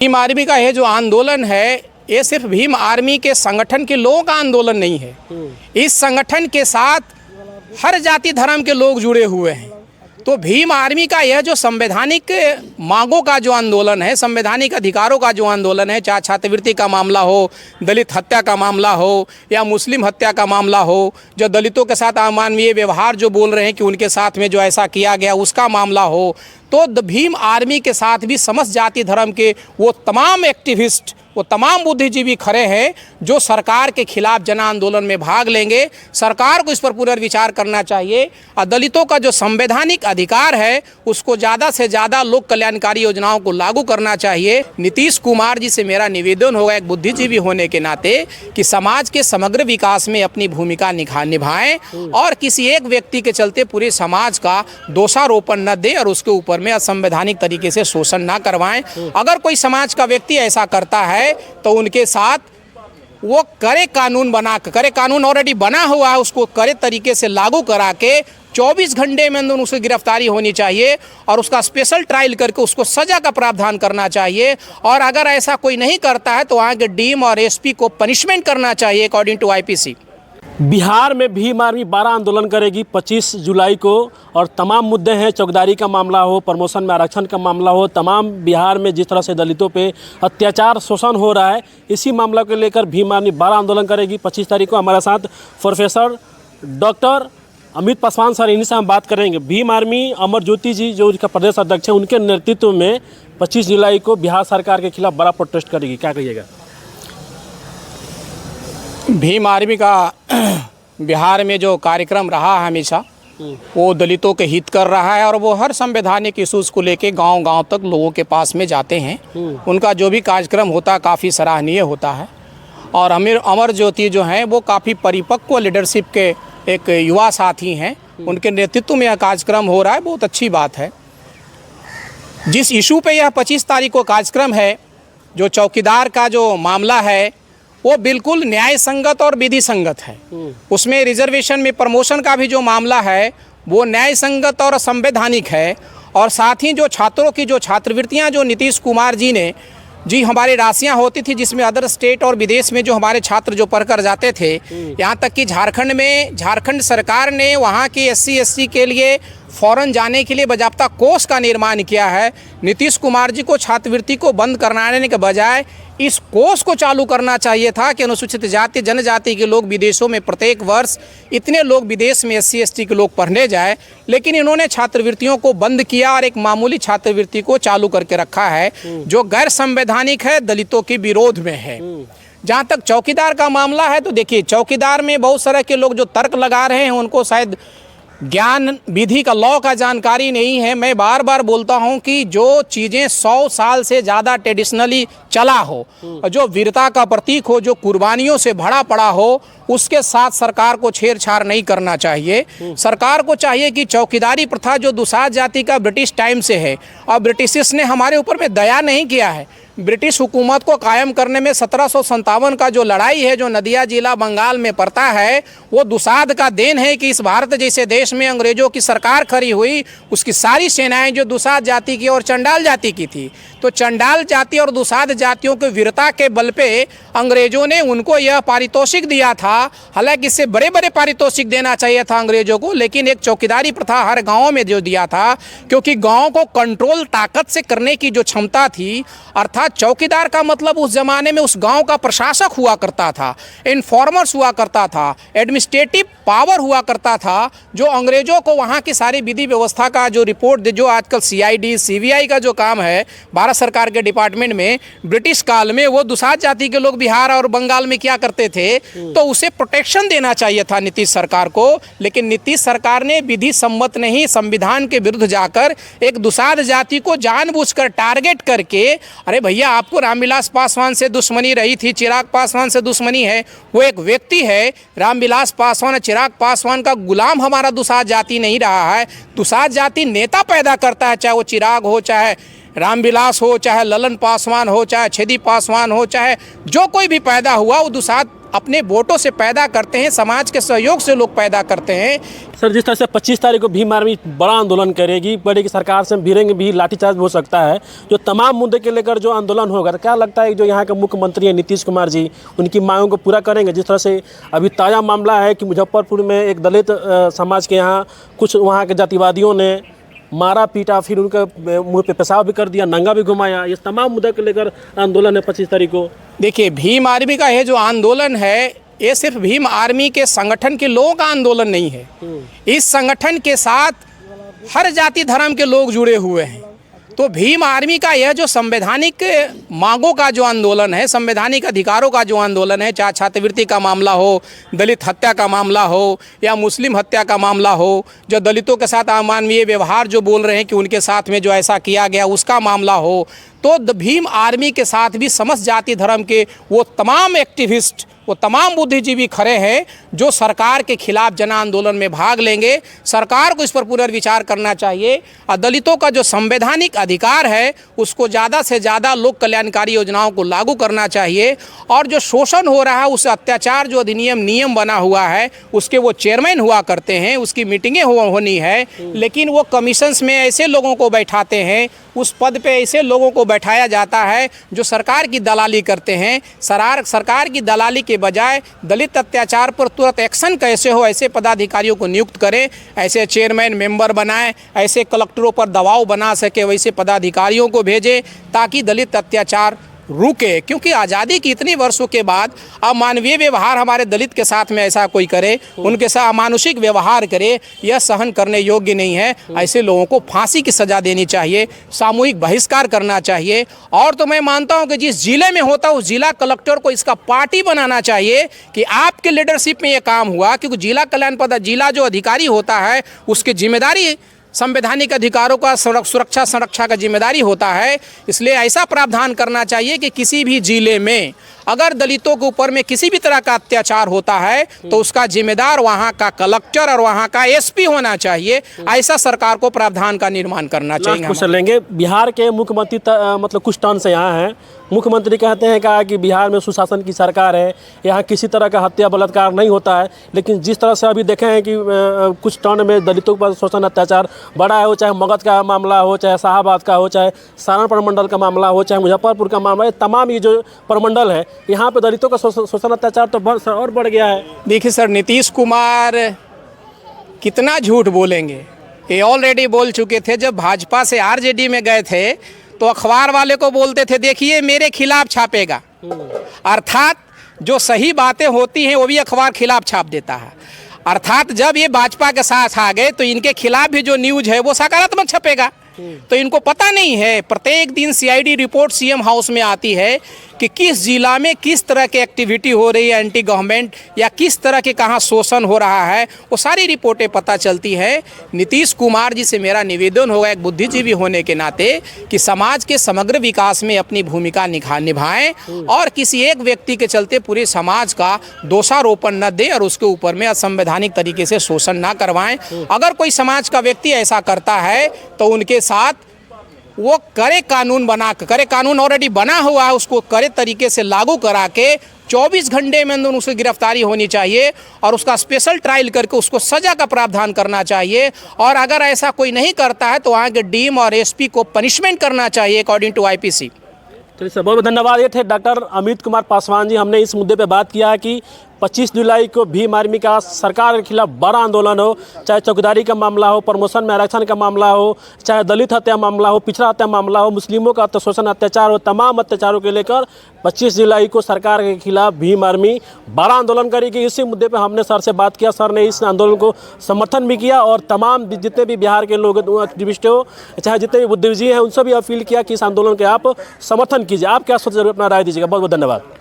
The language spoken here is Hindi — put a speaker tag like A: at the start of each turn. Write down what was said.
A: भीम आर्मी का ये जो आंदोलन है, ये सिर्फ भीम आर्मी के संगठन के लोगों का आंदोलन नहीं है। इस संगठन के साथ हर जाति धर्म के लोग जुड़े हुए हैं। तो भीम आर्मी का यह जो संवैधानिक मांगों का जो आंदोलन है, संवैधानिक अधिकारों का जो आंदोलन है, चाहे छात्रवृत्ति का मामला हो, दलित हत्या का मामला हो या मुस्लिम हत्या का मामला हो, जो दलितों के साथ अमानवीय व्यवहार जो बोल रहे हैं कि उनके साथ में जो ऐसा किया गया उसका मामला हो, तो भीम आर्मी के साथ भी समस्त जाति धर्म के वो तमाम एक्टिविस्ट, वो तमाम बुद्धिजीवी खड़े हैं जो सरकार के खिलाफ जन आंदोलन में भाग लेंगे। सरकार को इस पर पुनर्विचार करना चाहिए और दलितों का जो संवैधानिक अधिकार है उसको ज़्यादा से ज़्यादा लोक कल्याणकारी योजनाओं को लागू करना चाहिए। नीतीश कुमार जी से मेरा निवेदन होगा, एक बुद्धिजीवी होने के नाते, कि समाज के समग्र विकास में अपनी भूमिका निभाएं और किसी एक व्यक्ति के चलते पूरे समाज का दोषारोपण न दे और उसके ऊपर में असंवैधानिक तरीके से शोषण ना करवाएं। अगर कोई समाज का व्यक्ति ऐसा करता है तो उनके साथ वो करे कानून ऑलरेडी बना हुआ है, उसको करे तरीके से लागू करा के 24 घंटे में अंदर उसकी गिरफ्तारी होनी चाहिए और उसका स्पेशल ट्रायल करके उसको सजा का प्रावधान करना चाहिए। और अगर ऐसा कोई नहीं करता है तो वहाँ के डीएम और एसपी को पनिशमेंट करना चाहिए अकॉर्डिंग टू आईपीसी।
B: बिहार में भीम आर्मी 12 आंदोलन करेगी 25 जुलाई को, और तमाम मुद्दे हैं, चौकीदारी का मामला हो, प्रमोशन में आरक्षण का मामला हो, तमाम बिहार में जिस तरह से दलितों पे अत्याचार शोषण हो रहा है, इसी मामला को लेकर भीम आर्मी 12 आंदोलन करेगी 25 तारीख को। हमारे साथ professor doctor Amit Paswan sir, इन्हीं से हम बात करेंगे। भीम आर्मी अमर ज्योति जी जो उसका प्रदेश अध्यक्ष है, उनके नेतृत्व में 25 जुलाई को बिहार सरकार के खिलाफ बड़ा प्रोटेस्ट करेगी, क्या कहिएगा?
A: भीम आर्मी का बिहार में जो कार्यक्रम रहा है हमेशा, वो दलितों के हित कर रहा है और वो हर संवैधानिक इशूज़ को लेके गांव-गांव तक लोगों के पास में जाते हैं। उनका जो भी कार्यक्रम होता है काफ़ी सराहनीय होता है और अमर ज्योति जो हैं वो काफ़ी परिपक्व लीडरशिप के एक युवा साथी हैं। उनके नेतृत्व में यह कार्यक्रम हो रहा है, बहुत अच्छी बात है। जिस इशू पे यह 25 तारीख को कार्यक्रम है, जो चौकीदार का जो मामला है, वो बिल्कुल न्याय संगत और विधि संगत है। उसमें रिजर्वेशन में प्रमोशन का भी जो मामला है वो न्याय संगत और संवैधानिक है। और साथ ही जो छात्रों की जो छात्रवृत्तियां जो नीतीश कुमार जी ने हमारी राशियां होती थी जिसमें अदर स्टेट और विदेश में जो हमारे छात्र जो पढ़कर जाते थे, यहाँ तक कि झारखंड सरकार ने वहाँ के SC ST के लिए फॉरेन जाने के लिए बाजाबता कोष का निर्माण किया है। नीतीश कुमार जी को छात्रवृत्ति को बंद कराने के बजाय इस कोष को चालू करना चाहिए था कि अनुसूचित जाति जनजाति के लोग विदेशों में प्रत्येक वर्ष इतने लोग विदेश में SC ST के लोग पढ़ने जाए, लेकिन इन्होंने छात्रवृत्तियों को बंद किया और एक मामूली छात्रवृत्ति को चालू करके रखा है जो गैर संवैधानिक है, दलितों के विरोध में है। जहाँ तक चौकीदार का मामला है तो देखिए, चौकीदार में बहुत सारे के लोग जो तर्क लगा रहे हैं उनको शायद ज्ञान विधि का लॉ का जानकारी नहीं है। मैं बार बार बोलता हूं कि जो चीज़ें 100 साल से ज़्यादा ट्रेडिशनली चला हो, जो वीरता का प्रतीक हो, जो कुर्बानियों से भरा पड़ा हो, उसके साथ सरकार को छेड़छाड़ नहीं करना चाहिए। सरकार को चाहिए कि चौकीदारी प्रथा जो दुसाध जाति का ब्रिटिश टाइम से है और ब्रिटिशर्स ने हमारे ऊपर में दया नहीं किया है। ब्रिटिश हुकूमत को कायम करने में 1757 का जो लड़ाई है जो नदिया जिला बंगाल में पड़ता है, वो दुसाध का देन है कि इस भारत जैसे देश में अंग्रेजों की सरकार खड़ी हुई, उसकी सारी सेनाएं जो दुसाध जाति की और चंडाल जाति की थी। तो चंडाल जाति और दुसाध जातियों के वीरता के बल पे अंग्रेजों ने उनको यह पारितोषिक दिया था। हालांकि इससे बड़े बड़े पारितोषिक देना चाहिए था अंग्रेजों को, लेकिन एक चौकीदारी प्रथा हर गाँव में जो दिया था, क्योंकि गाँव को कंट्रोल ताकत से करने की जो क्षमता थी, अर्थात चौकीदार का मतलब उस जमाने में उस गांव का प्रशासक हुआ करता था, इन्फॉर्मर्स हुआ करता था, एडमिनिस्ट्रेटिव पावर हुआ करता था, जो अंग्रेजों को वहां की सारी विधि व्यवस्था का जो रिपोर्ट जो आजकल CID CBI का जो काम है भारत सरकार के डिपार्टमेंट में, ब्रिटिश काल में वो दुसाध जाति के लोग बिहार और बंगाल में क्या करते थे, तो उसे प्रोटेक्शन देना चाहिए था नीतीश सरकार को। लेकिन नीतीश सरकार ने विधि सम्मत नहीं, संविधान के विरुद्ध जाकर एक दुसाध जाति को जानबूझकर टारगेट करके, अरे भैया आपको रामविलास पासवान से दुश्मनी रही थी, चिराग पासवान से दुश्मनी है, वो एक व्यक्ति है। रामविलास पासवान, चिराग पासवान का गुलाम हमारा दुसाध जाति नहीं रहा है। दुसाध जाति नेता पैदा करता है, चाहे वो चिराग हो, चाहे रामविलास हो, चाहे ललन पासवान हो, चाहे छेदी पासवान हो, चाहे जो कोई भी पैदा हुआ, वो दुसाध अपने वोटों से पैदा करते हैं, समाज के सहयोग से लोग पैदा करते हैं।
B: सर, जिस तरह से 25 तारीख को भीम आर्मी बड़ा आंदोलन करेगी, बड़ी की सरकार से भिड़ेंगे भी, लाठीचार्ज हो सकता है, जो तमाम मुद्दे के लेकर जो आंदोलन होगा, तो क्या लगता है जो यहाँ के मुख्यमंत्री हैं नीतीश कुमार जी, उनकी मांगों को पूरा करेंगे? जिस तरह से अभी ताज़ा मामला है कि मुजफ्फरपुर में एक दलित समाज के यहाँ कुछ वहाँ के जातिवादियों ने मारा पीटा, फिर उनके मुंह पे पेशाब भी कर दिया, नंगा भी घुमाया। ये तमाम मुद्दे को लेकर आंदोलन है 25 तारीख को।
A: देखिए, भीम आर्मी का ये जो आंदोलन है, ये सिर्फ भीम आर्मी के संगठन के लोगों का आंदोलन नहीं है। इस संगठन के साथ हर जाति धर्म के लोग जुड़े हुए हैं। तो भीम आर्मी का यह जो संवैधानिक मांगों का जो आंदोलन है, संवैधानिक अधिकारों का जो आंदोलन है, चाहे छात्रवृत्ति का मामला हो, दलित हत्या का मामला हो या मुस्लिम हत्या का मामला हो, जो दलितों के साथ अमानवीय व्यवहार जो बोल रहे हैं कि उनके साथ में जो ऐसा किया गया उसका मामला हो, तो भीम आर्मी के साथ भी समस्त जाति धर्म के वो तमाम एक्टिविस्ट, वो तमाम बुद्धिजीवी खड़े हैं जो सरकार के खिलाफ जन आंदोलन में भाग लेंगे। सरकार को इस पर पुनर्विचार करना चाहिए और दलितों का जो संवैधानिक अधिकार है उसको ज़्यादा से ज़्यादा लोक कल्याणकारी योजनाओं को लागू करना चाहिए। और जो शोषण हो रहा है, उस अत्याचार जो अधिनियम नियम बना हुआ है, उसके वो चेयरमैन हुआ करते हैं, उसकी मीटिंगें होनी है, लेकिन वो कमीशंस में ऐसे लोगों को बैठाते हैं, उस पद पे ऐसे लोगों को बैठाया जाता है जो सरकार की दलाली करते हैं। सरकार की दलाली के बजाय दलित अत्याचार पर तुरंत एक्शन कैसे हो, ऐसे पदाधिकारियों को नियुक्त करें, ऐसे चेयरमैन मेंबर बनाएं, ऐसे कलेक्टरों पर दबाव बना सके वैसे पदाधिकारियों को भेजें ताकि दलित अत्याचार रुके। क्योंकि आज़ादी की इतनी वर्षों के बाद अमानवीय व्यवहार हमारे दलित के साथ में ऐसा कोई करे, उनके साथ अमानुषिक व्यवहार करे, यह सहन करने योग्य नहीं है। ऐसे लोगों को फांसी की सज़ा देनी चाहिए, सामूहिक बहिष्कार करना चाहिए। और तो मैं मानता हूं कि जिस जिले में होता उस जिला कलेक्टर को इसका पार्टी बनाना चाहिए कि आपके लीडरशिप में ये काम हुआ, क्योंकि जिला कल्याण पद, जिला जो अधिकारी होता है उसकी जिम्मेदारी संवैधानिक अधिकारों का संरक्षा का जिम्मेदारी होता है। इसलिए ऐसा प्रावधान करना चाहिए कि किसी भी जिले में अगर दलितों के ऊपर में किसी भी तरह का अत्याचार होता है तो उसका जिम्मेदार वहाँ का कलेक्टर और वहाँ का एसपी होना चाहिए। ऐसा सरकार को प्रावधान का निर्माण करना चाहिए।
B: कुछ लेंगे बिहार के मुख्यमंत्री मतलब कुछ टर्न से यहाँ हैं, मुख्यमंत्री कहते हैं कहा कि बिहार में सुशासन की सरकार है, यहाँ किसी तरह का हत्या बलात्कार नहीं होता है। लेकिन जिस तरह से अभी देखे हैं कि कुछ टर्न में दलितों पर शोषण अत्याचार बड़ा है, हो चाहे मगध का मामला हो, चाहे शाहबाद का हो, चाहे सारण प्रमंडल का मामला हो, चाहे मुजफ्फरपुर का मामला है, तमाम ये जो प्रमंडल है यहाँ पे दलितों का शोषण अत्याचार तो और बढ़ गया है।
A: देखिए सर, नीतीश कुमार कितना झूठ बोलेंगे, ये ऑलरेडी बोल चुके थे। जब भाजपा से आरजेडी में गए थे तो अखबार वाले को बोलते थे देखिए मेरे खिलाफ छापेगा, अर्थात जो सही बातें होती हैं वो भी अखबार खिलाफ छाप देता है। अर्थात जब ये भाजपा के साथ आ गए तो इनके खिलाफ भी जो न्यूज है वो सकारात्मक छपेगा। तो इनको पता नहीं है, प्रत्येक दिन सीआईडी रिपोर्ट सीएम हाउस में आती है कि किस जिला में किस तरह की एक्टिविटी हो रही है एंटी गवर्नमेंट, या किस तरह के कहाँ शोषण हो रहा है, वो सारी रिपोर्टें पता चलती है। नीतीश कुमार जी से मेरा निवेदन होगा एक बुद्धिजीवी होने के नाते कि समाज के समग्र विकास में अपनी भूमिका निभाएं और किसी एक व्यक्ति के चलते पूरे समाज का दोषारोपण न दें और उसके ऊपर में असंवैधानिक तरीके से शोषण ना करवाएं। अगर कोई समाज का व्यक्ति ऐसा करता है तो उनके साथ वो करे कानून बना, करे कानून ऑलरेडी बना हुआ है उसको करे तरीके से लागू करा के 24 घंटे में अंदर उसकी गिरफ्तारी होनी चाहिए और उसका स्पेशल ट्रायल करके उसको सज़ा का प्रावधान करना चाहिए। और अगर ऐसा कोई नहीं करता है तो वहाँ के डीएम और एसपी को पनिशमेंट करना चाहिए अकॉर्डिंग टू आईपीसी।
B: चलिए सर, बहुत धन्यवाद। ये थे डॉक्टर अमित कुमार पासवान जी। हमने इस मुद्दे पे बात किया है कि 25 जुलाई को भीम आर्मी का सरकार के खिलाफ बड़ा आंदोलन हो, चाहे चौकीदारी का मामला हो, प्रमोशन में आरक्षण का मामला हो, चाहे दलित हत्या मामला हो, पिछड़ा हत्या मामला हो, मुस्लिमों का शोषण अत्याचार हो, तमाम अत्याचारों को लेकर 25 जुलाई को सरकार के खिलाफ भीम आर्मी बड़ा आंदोलन करेगी। इसी मुद्दे पर हमने सर से बात किया, सर ने इस आंदोलन को समर्थन भी किया और तमाम जितने भी बिहार के लोग एक्टिविस्ट हो, चाहे जितने भी बुद्धिजीवी हैं, उनसे भी अपील किया कि इस आंदोलन के आप समर्थन कीजिए। आप क्या सोच रहे, अपना राय दीजिएगा। बहुत बहुत धन्यवाद।